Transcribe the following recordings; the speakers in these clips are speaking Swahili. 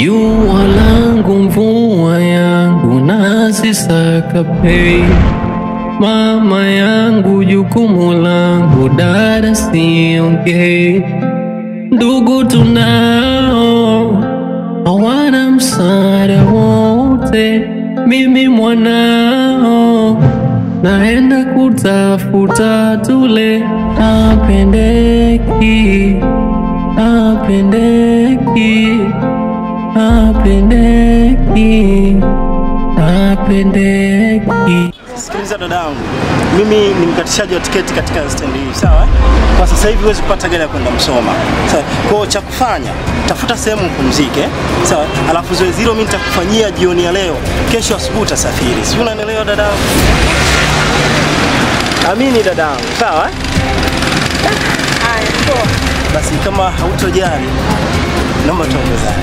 Jua langu mvua yangu nasisaka pei. Mama yangu jukumu langu dada siongei. Ndugu tunao hawana msaada wote. Mimi mwanao naenda kutafuta tule. Apendeki, apendeki, apendeki, apendeki. Sikiliza dadangu, mimi ni mkatishaji wa tiketi katika stand hii, sawa? Kwa sasa hivi huwezi kupata gari ya kwenda Msoma. Sawa? Kwa cha kufanya, tafuta sehemu upumzike, sawa? Alafu zoezi hilo mimi nitakufanyia jioni ya leo. Kesho asubuhi utasafiri. Si unanielewa dadangu? Amini dadangu, sawa? Haya, poa. Basi kama hautojali, naomba tuongezane.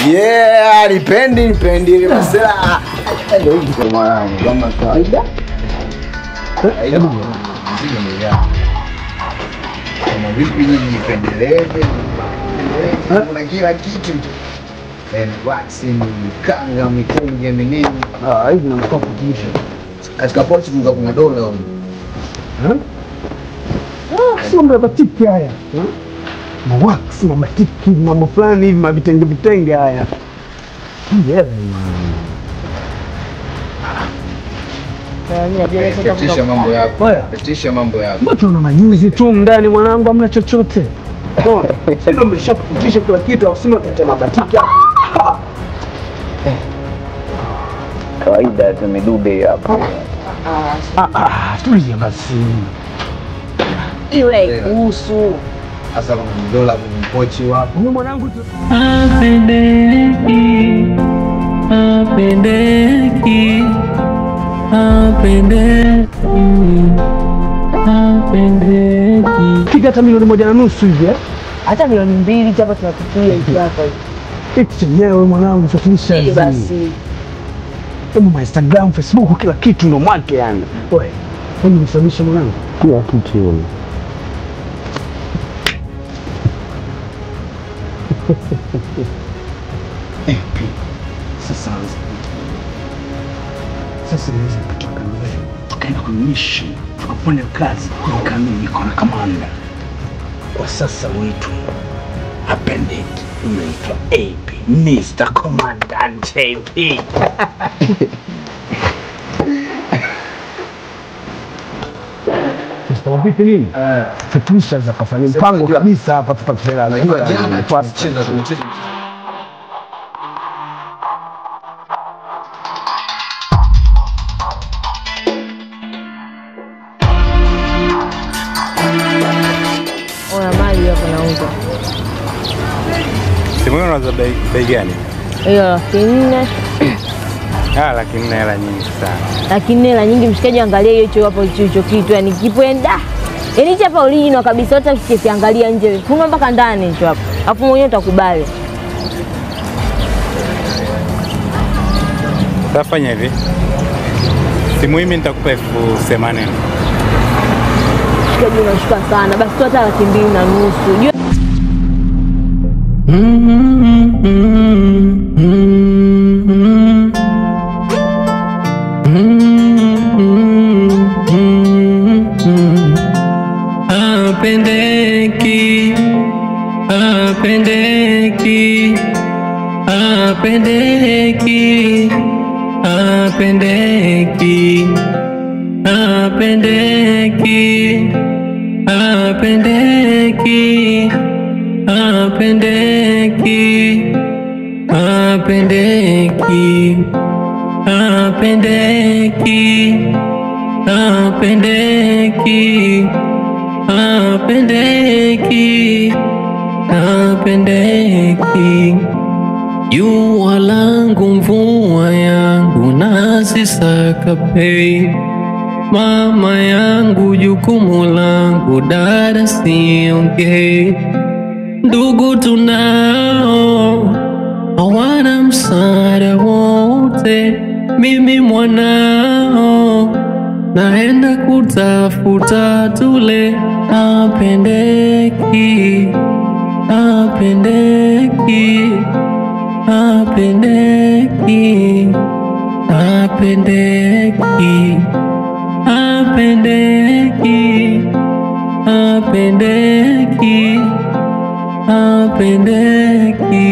Yeah, nipendi masela. Ndio hicho mwanangu kama kawaida. Hebu kama vipi nipendelewe. Kuna kila kitu. Waxing, kanga, mitenge, menini. Hivi nakuwa kutisha. Katika pochi kuna dola huko. Sio mabatiki haya. Mawax, mabatiki, mambo fulani hivi, mavitenge haya. Pitisha mambo yako. Pitisha mambo yako. Mbona una manyuzi tu ndani mwanangu, hamna chochote. Sasa umeshakutisha kila kitu, usima kutema mabatiki. Kawaida tumedube hapa. Tulia basi. Ile kuhusu Sasa dola mpochi wapo. Huyu mwanangu Apendeki, apendeki, apendeki, apendeki. piga hata milioni 1.5 hivi hata milioni 2 hapa tunakutia hivi hapa. Eti chenyewe mwanangu safirisha Basi. Kama Instagram, Facebook, kila kitu ndo mwake yani. Wewe, wewe msamisha mwanangu. Kila kitu yule. Sasa niweze kutoka mbele. Tukaenda kwenye mission, tukafanya kazi kamili kwa kamanda. Kwa sasa wetu apendeki, unaitwa AP, Mr. Commandant AP. Sasa vipi nini? Fikisha za kufanya mpango kabisa hapa tupate hela. Unajua jana tunacheza Ona mali hapo nauza. Simu hiyo unauza bei gani? Hiyo 400. Laki 4 hela nyingi sana. Lakini hela nyingi mshikaji, angalia hicho hapo hicho kitu yani kipenda. Yaani hapa original kabisa, hata ukiangalia nje, funga mpaka ndani hicho hapo. Alafu mwenyewe utakubali. Tafanya hivi. Simu hii mimi nitakupa 80,000. Mshikaji unashuka sana. Basi tu hata 2.5. Apendeki, apendeki, apendeki, apendeki, apendeki, apendeki, apendeki, apendeki, apendeki, apendeki, apendeki, apendeki. Jua langu, mvua yangu, nazisaka bei. Mama yangu, jukumu langu, dada siongei. Ndugu tunao hawana msaada wote, mimi mwanao naenda kutafuta tule. Apendeki, apendeki, apendeki, apendeki, apendeki, apendeki, apendeki.